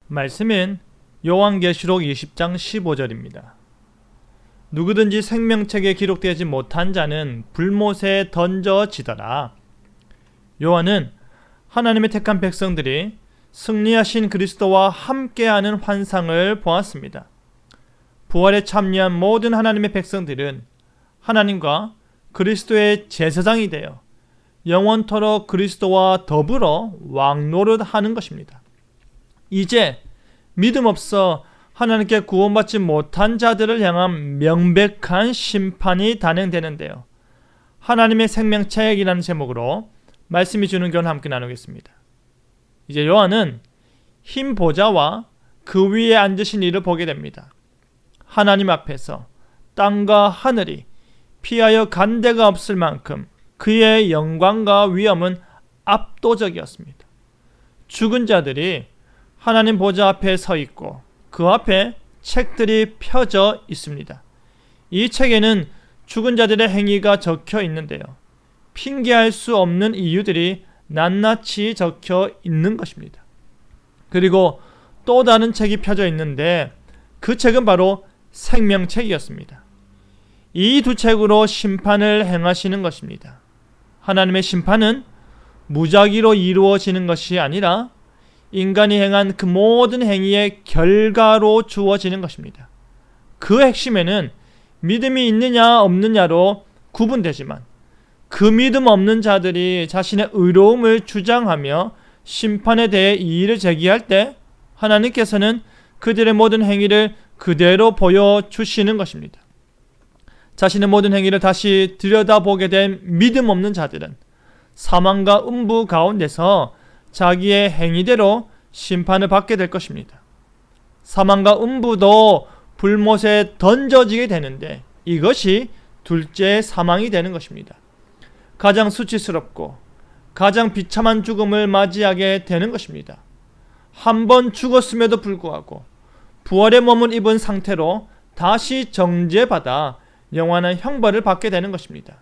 말씀은 요한계시록 20장 15절입니다. 누구든지 생명책에 기록되지 못한 자는 불못에 던져지더라. 요한은 하나님의 택한 백성들이 승리하신 그리스도와 함께하는 환상을 보았습니다. 부활에 참여한 모든 하나님의 백성들은 하나님과 그리스도의 제사장이 되어 영원토록 그리스도와 더불어 왕노릇하는 것입니다. 이제 믿음 없어 하나님께 구원받지 못한 자들을 향한 명백한 심판이 단행되는데요. 하나님의 생명책이라는 제목으로 말씀이 주는 교훈을 함께 나누겠습니다. 이제 요한은 흰 보좌와 그 위에 앉으신 이를 보게 됩니다. 하나님 앞에서 땅과 하늘이 피하여 간 데가 없을 만큼 그의 영광과 위엄은 압도적이었습니다. 죽은 자들이 하나님 보좌 앞에 서 있고 그 앞에 책들이 펴져 있습니다. 이 책에는 죽은 자들의 행위가 적혀 있는데요. 핑계할 수 없는 이유들이 낱낱이 적혀 있는 것입니다. 그리고 또 다른 책이 펴져 있는데 그 책은 바로 생명책이었습니다. 이 두 책으로 심판을 행하시는 것입니다. 하나님의 심판은 무작위로 이루어지는 것이 아니라 인간이 행한 그 모든 행위의 결과로 주어지는 것입니다. 그 핵심에는 믿음이 있느냐 없느냐로 구분되지만 그 믿음 없는 자들이 자신의 의로움을 주장하며 심판에 대해 이의를 제기할 때 하나님께서는 그들의 모든 행위를 그대로 보여주시는 것입니다. 자신의 모든 행위를 다시 들여다보게 된 믿음 없는 자들은 사망과 음부 가운데서 자기의 행위대로 심판을 받게 될 것입니다. 사망과 음부도 불못에 던져지게 되는데 이것이 둘째 사망이 되는 것입니다. 가장 수치스럽고 가장 비참한 죽음을 맞이하게 되는 것입니다. 한 번 죽었음에도 불구하고 부활의 몸을 입은 상태로 다시 정죄받아 영원한 형벌을 받게 되는 것입니다.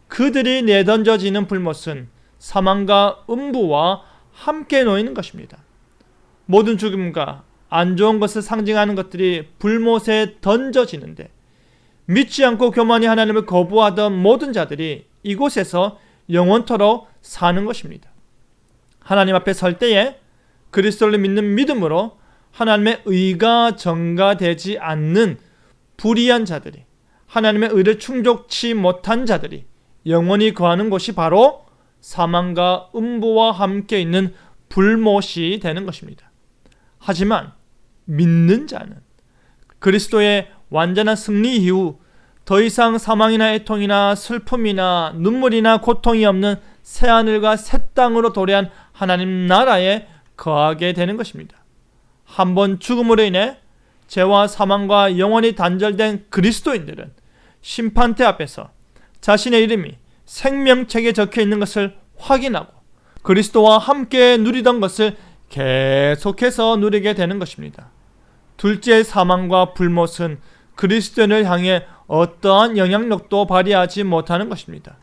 그들이 내던져지는 불못은 사망과 음부와 함께 놓이는 것입니다. 모든 죽음과 안 좋은 것을 상징하는 것들이 불못에 던져지는데 믿지 않고 교만히 하나님을 거부하던 모든 자들이 이곳에서 영원토록 사는 것입니다. 하나님 앞에 설 때에 그리스도를 믿는 믿음으로 하나님의 의가 전가되지 않는 불의한 자들이, 하나님의 의를 충족치 못한 자들이 영원히 거하는 곳이 바로 사망과 음부와 함께 있는 불못이 되는 것입니다. 하지만 믿는 자는 그리스도의 완전한 승리 이후 더 이상 사망이나 애통이나 슬픔이나 눈물이나 고통이 없는 새하늘과 새 땅으로 도래한 하나님 나라에 거하게 되는 것입니다. 한번 죽음으로 인해 죄와 사망과 영원히 단절된 그리스도인들은 심판대 앞에서 자신의 이름이 생명책에 적혀 있는 것을 확인하고 그리스도와 함께 누리던 것을 계속해서 누리게 되는 것입니다. 둘째 사망과 불못은 그리스도인을 향해 어떠한 영향력도 발휘하지 못하는 것입니다.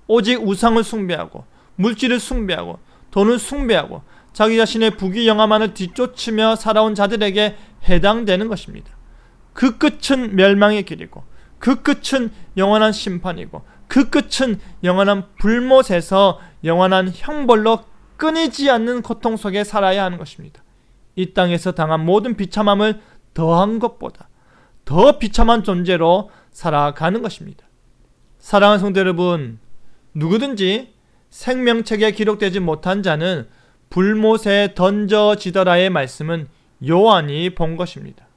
오직 우상을 숭배하고 물질을 숭배하고 돈을 숭배하고 자기 자신의 부귀영화만을 뒤쫓으며 살아온 자들에게 해당되는 것입니다. 그 끝은 멸망의 길이고 그 끝은 영원한 심판이고 그 끝은 영원한 불못에서 영원한 형벌로 끊이지 않는 고통 속에 살아야 하는 것입니다. 이 땅에서 당한 모든 비참함을 더한 것보다 더 비참한 존재로 살아가는 것입니다. 사랑하는 성도 여러분, 누구든지 생명책에 기록되지 못한 자는 불못에 던져지더라의 말씀은 요한이 본 것입니다.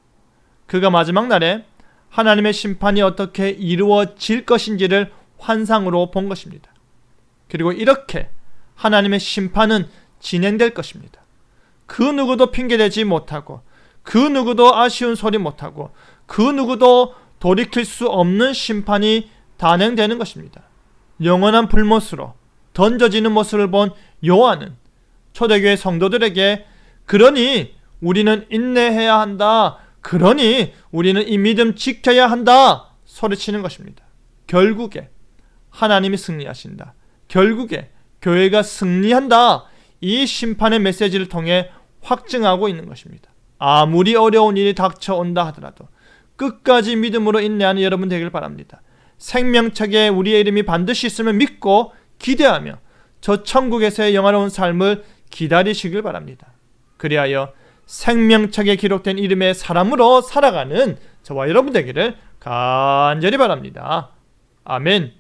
그가 마지막 날에 하나님의 심판이 어떻게 이루어질 것인지를 환상으로 본 것입니다. 그리고 이렇게 하나님의 심판은 진행될 것입니다. 그 누구도 핑계대지 못하고 그 누구도 아쉬운 소리 못하고 그 누구도 돌이킬 수 없는 심판이 단행되는 것입니다. 영원한 불못으로 던져지는 모습을 본 요한은 초대교회 성도들에게 그러니 우리는 인내해야 한다. 그러니 우리는 이 믿음 지켜야 한다. 소리치는 것입니다. 결국에 하나님이 승리하신다. 결국에 교회가 승리한다. 이 심판의 메시지를 통해 확증하고 있는 것입니다. 아무리 어려운 일이 닥쳐온다 하더라도 끝까지 믿음으로 인내하는 여러분 되길 바랍니다. 생명책에 우리의 이름이 반드시 있음을 믿고 기대하며 저 천국에서의 영화로운 삶을 기다리시길 바랍니다. 그리하여 생명책에 기록된 이름의 사람으로 살아가는 저와 여러분 되기를 간절히 바랍니다. 아멘.